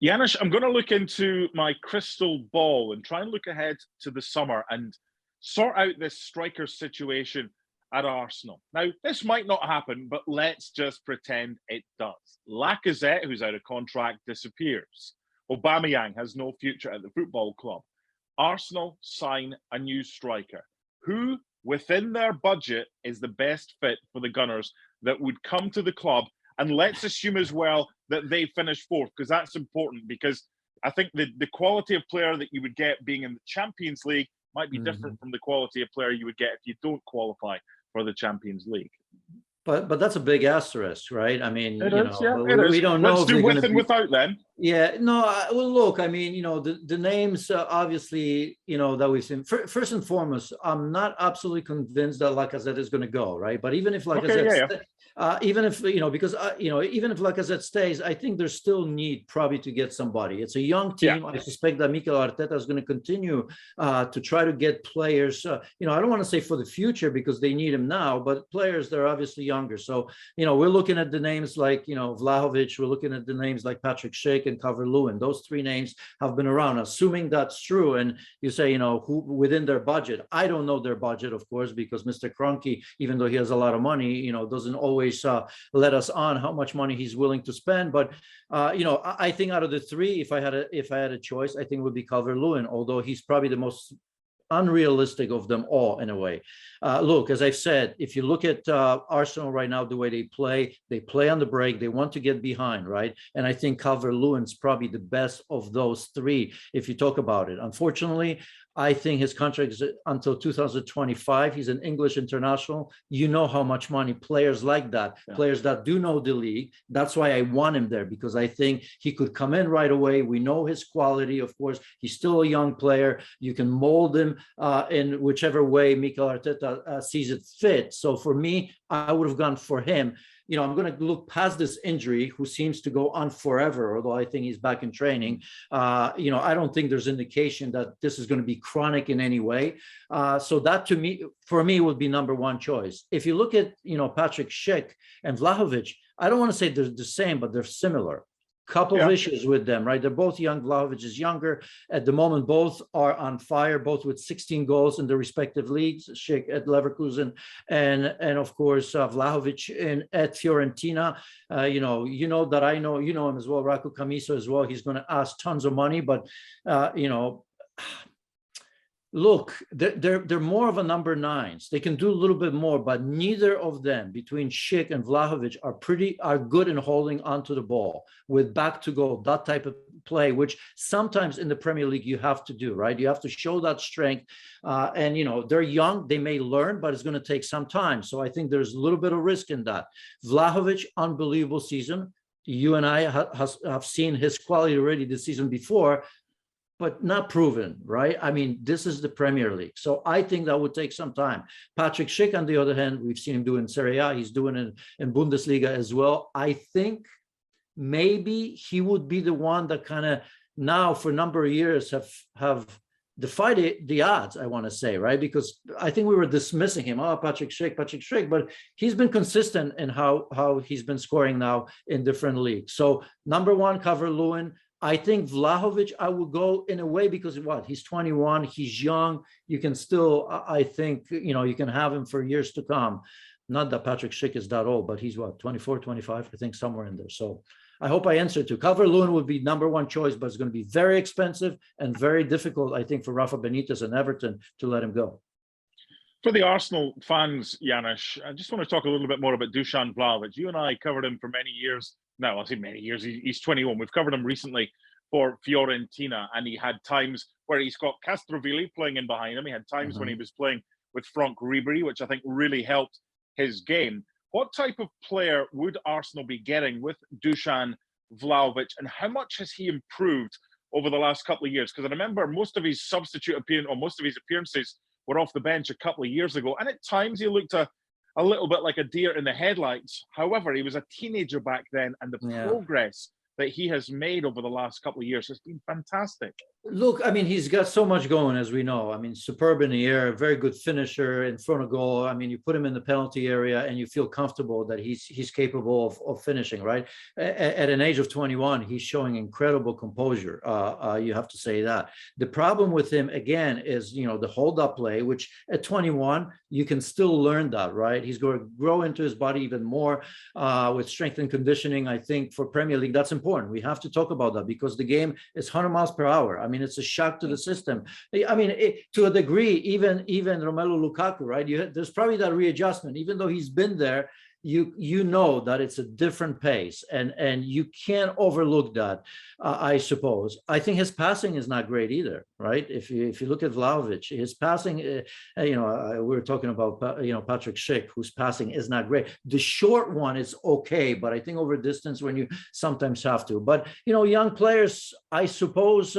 Janusz, I'm going to look into my crystal ball and try and look ahead to the summer and sort out this striker situation at Arsenal. Now, this might not happen, but let's just pretend it does. Lacazette, who's out of contract, disappears. Aubameyang has no future at the football club. Arsenal sign a new striker. Who, within their budget, is the best fit for the Gunners that would come to the club? And let's assume as well that they finish fourth, because that's important, because I think the quality of player that you would get being in the Champions League might be different from the quality of player you would get if you don't qualify for the Champions League. But that's a big asterisk, right? I mean, we don't know. Let's do with and without then. Yeah, no, well, look, I mean, the names, obviously, that we've seen. First and foremost, I'm not absolutely convinced that Lacazette is going to go, right? But even if Lacazette, even if Lacazette stays, I think there's still need probably to get somebody. It's a young team. I suspect that Mikel Arteta is going to continue to try to get players. I don't want to say for the future because they need him now, but players that are obviously younger. So, we're looking at the names like, Vlahovic. We're looking at the names like Patrik Schick and Calvert-Lewin. Those three names have been around. Assuming that's true, and you say, who within their budget. I don't know their budget, of course, because Mr. Kroenke, even though he has a lot of money, doesn't always let us on how much money he's willing to spend. But I think out of the three, if I had a choice, I think it would be Calvert-Lewin, although he's probably the most unrealistic of them all in a way. Look, as I've said, if you look at Arsenal right now, the way they play on the break, they want to get behind, right? And I think Calvert-Lewin's probably the best of those three, if you talk about it. Unfortunately, I think his contract is until 2025. He's an English international. You know how much money players like that, players that do know the league. That's why I want him there, because I think he could come in right away. We know his quality, of course. He's still a young player. You can mold him in whichever way Mikel Arteta sees it fit. So for me, I would have gone for him. I'm going to look past this injury, who seems to go on forever, although I think he's back in training. I don't think there's indication that this is going to be chronic in any way. So that for me, would be number one choice. If you look at, Patrik Schick and Vlahovic, I don't want to say they're the same, but they're similar. Couple of issues with them, right? They're both young. Vlahovic is younger. At the moment, both are on fire, both with 16 goals in their respective leagues. Schick at Leverkusen and of course, Vlahovic at Fiorentina. That I know, him as well, Raku Kamiso as well. He's going to ask tons of money, but, look, they're more of a number nines. They can do a little bit more, but neither of them, between Schick and Vlahovic, are good in holding onto the ball with back to goal, that type of play, which sometimes in the Premier League you have to do, right? You have to show that strength. And they're young, they may learn, but it's going to take some time. So I think there's a little bit of risk in that. Vlahovic, unbelievable season. You and I have seen his quality already this season before, but not proven, right? I mean, this is the Premier League. So I think that would take some time. Patrik Schick, on the other hand, we've seen him do in Serie A. He's doing it in Bundesliga as well. I think maybe he would be the one that kind of now for a number of years have defied the odds, I want to say, right? Because I think we were dismissing him. Patrik Schick, but he's been consistent in how he's been scoring now in different leagues. So number one, Calvert-Lewin. I think Vlahovic, I will go in a way because he's 21, he's young. You can still, I think, you can have him for years to come. Not that Patrik Schick is that old, but he's 24, 25, I think, somewhere in there. So I hope I answered to. Calvert-Lewin would be number one choice, but it's going to be very expensive and very difficult, I think, for Rafa Benitez and Everton to let him go. For the Arsenal fans, Janusz, I just want to talk a little bit more about Dusan Vlahovic. You and I covered him for many years. No, I'll say many years. He's 21. We've covered him recently for Fiorentina, and he had times where he's got Castrovilli playing in behind him. He had times when he was playing with Franck Ribéry, which I think really helped his game. What type of player would Arsenal be getting with Dusan Vlahovic, and how much has he improved over the last couple of years? Because I remember most of his appearances were off the bench a couple of years ago, and at times he looked a little bit like a deer in the headlights. However, he was a teenager back then, and the progress that he has made over the last couple of years has been fantastic. Look, I mean, he's got so much going, as we know. I mean, superb in the air, very good finisher in front of goal. I mean, you put him in the penalty area and you feel comfortable that he's capable of finishing, right? At an age of 21, he's showing incredible composure. You have to say that. The problem with him, again, is, the hold-up play, which at 21, you can still learn that, right? He's going to grow into his body even more with strength and conditioning. I think for Premier League, that's important. We have to talk about that because the game is 100 miles per hour. I mean, it's a shock to the system. I mean, to a degree, even Romelu Lukaku, right? There's probably that readjustment. Even though he's been there, you know that it's a different pace, and you can't overlook that. I suppose. I think his passing is not great either, right? If you look at Vlahovic, his passing, we were talking about Patrik Schick, whose passing is not great. The short one is okay, but I think over distance when you sometimes have to. But young players, I suppose.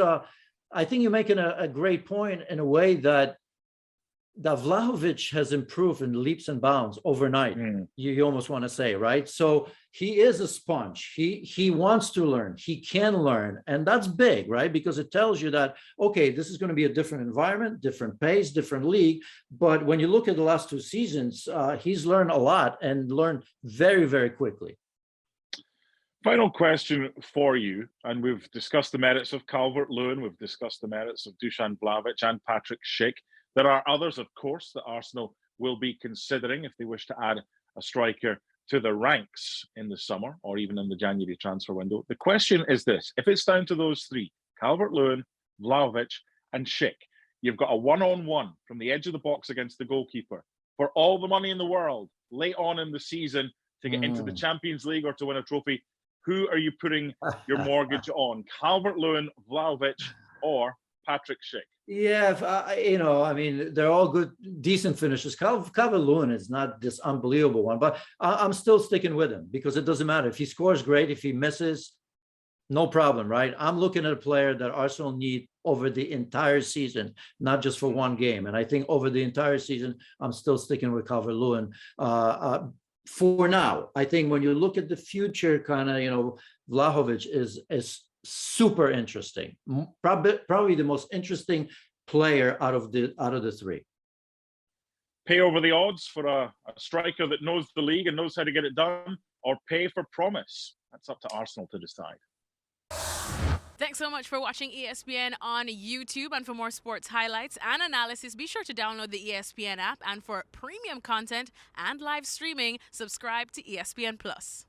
I think you're making a great point in a way that Vlahovic has improved in leaps and bounds overnight. You almost want to say, right? So he is a sponge. He wants to learn. He can learn. And that's big, right? Because it tells you that, okay, this is going to be a different environment, different pace, different league. But when you look at the last 2 seasons, he's learned a lot and learned very, very quickly. Final question for you, and we've discussed the merits of Calvert-Lewin, we've discussed the merits of Dusan Vlahovic and Patrik Schick. There are others, of course, that Arsenal will be considering if they wish to add a striker to the ranks in the summer or even in the January transfer window. The question is this: if it's down to those 3, Calvert-Lewin, Vlahovic and Schick, you've got a one-on-one from the edge of the box against the goalkeeper for all the money in the world late on in the season to get into the Champions League or to win a trophy. Who are you putting your mortgage on? Calvert-Lewin, Vlahovic, or Patrik Schick? Yeah, I mean, they're all good, decent finishes. Calvert-Lewin is not this unbelievable one, but I'm still sticking with him because it doesn't matter. If he scores, great. If he misses, no problem, right? I'm looking at a player that Arsenal need over the entire season, not just for one game. And I think over the entire season, I'm still sticking with Calvert-Lewin. For now, I think when you look at the future, kind of, Vlahovic is super interesting. Probably the most interesting player out of the 3. Pay over the odds for a striker that knows the league and knows how to get it done, or pay for promise? That's up to Arsenal to decide. Thanks so much for watching ESPN on YouTube. And for more sports highlights and analysis, be sure to download the ESPN app. And for premium content and live streaming, subscribe to ESPN Plus.